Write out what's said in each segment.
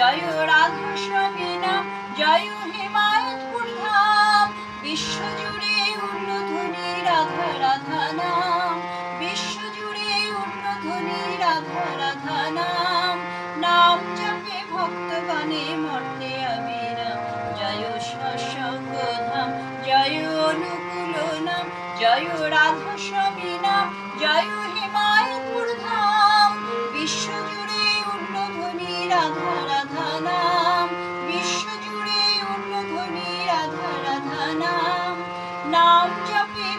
জয় রাধা স্বামী নাম, জয় হিমায়তপুর ধাম। বিশ্বজুড়ে উল্লধ্বনি রাধা রাধা নাম, বিশ্বজুড়ে উল্লধ্বনি রাধা রাধা নাম। নাম জপে ভক্তগণে মর্তে আবিরাম, জয় সৎসঙ্গ ধাম, জয় অনুকূল নাম, জয় রাধা স্বামী নাম, জয় হিমায়তপুর ধাম। বিশ্বজুড়ে উল্লধ্বনি রাধা রাধা নাম, বিশ্বজুড়ে উল্লধ্বনি রাধা রাধা নাম। নাম জপে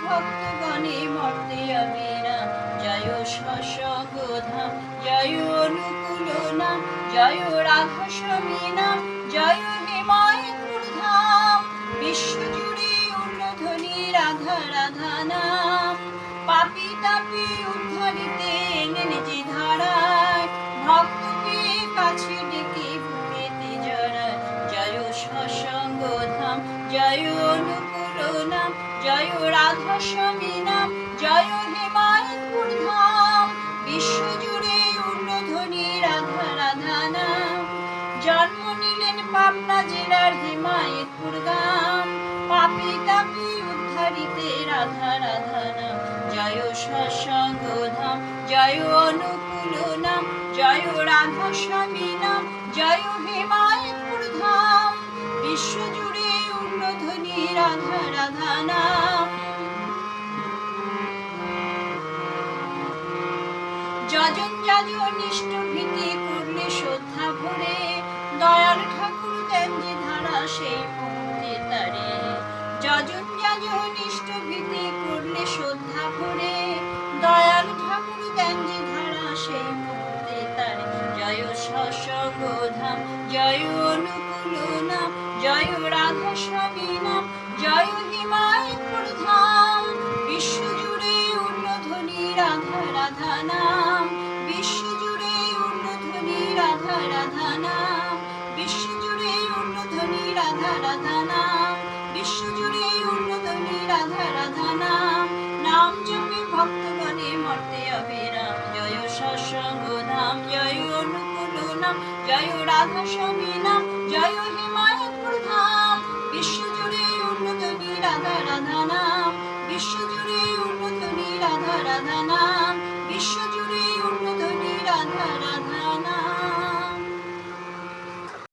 ভক্তগণে মর্তে আবিরাম, জয় সৎসঙ্গ ধাম, জয় অনুকূল নাম, জয় রাধা স্বামী নাম, জয় হিমায়তপুর ধাম। বিশ্বজুড়ে উল্লধ্বনি রাধা রাধা নাম। পাপী তাপী উদ্ধারিতে এলেন যে ধারায়, ভক্তকে কাছে ডেকে বুকেতে জড়ায়। জয় সৎসঙ্গ ধাম, জয় অনুকূল নাম, জয় রাধা স্বামী নাম, জয় হিমায়তপুর ধাম। বিশ্বজুড়ে উল্লধ্বনি রাধা রাধা নাম। জন্ম নিলেন পাবনা জেলার হিমায়তপুর গ্রাম, পাপী তাপী উদ্ধারিতে রাধা রাধা নাম। জয় সৎসঙ্গ ধাম, জয় অনুকূল নাম, জয় রাধা স্বামী নাম, জয় হিমায়তপুর ধাম। বিশ্বজুড়ে উল্লধ্বনি রাধা রাধা নাম। যজন যাজন ইষ্ট ভীতি করলে শ্রদ্ধা ভরে, দয়াল ঠাকুর দেন যে ধারা সেই মুহূর্তে তারে। যজন যাজন ইষ্ট ভীতি করলে শ্রদ্ধা ভরে, দয়াল ঠাকুর দেন যে ধারা সেই মুহূর্তে তারে। জয় সৎসঙ্গ ধাম, জয় অনুকূল নাম, জয় রাধা স্বামী নাম, জয় হিমায়তপুর ধাম। বিশ্বজুড়ে উল্লধ্বনি রাধা রাধা নাম, বিশ্বজুড়ে উল্লধ্বনি রাধা রাধা নাম, বিশ্বজুড়ে উল্লধ্বনি রাধা রাধা নাম, বিশ্বজুড়ে উল্লধ্বনি রাধা রাধা নাম। নাম জপে ভক্তগণে মর্তে আবিরাম, জয় সৎসঙ্গ ধাম, জয় অনুকূল নাম, জয় রাধা স্বামী নাম, জয় হিমায়তপুর ধাম। বিশ্বজুড়ে উল্লধ্বনি রাধা রাধা নাম, বিশ্বজুড়ে উল্লধ্বনি রাধা রাধা নাম, বিশ্বজুড়ে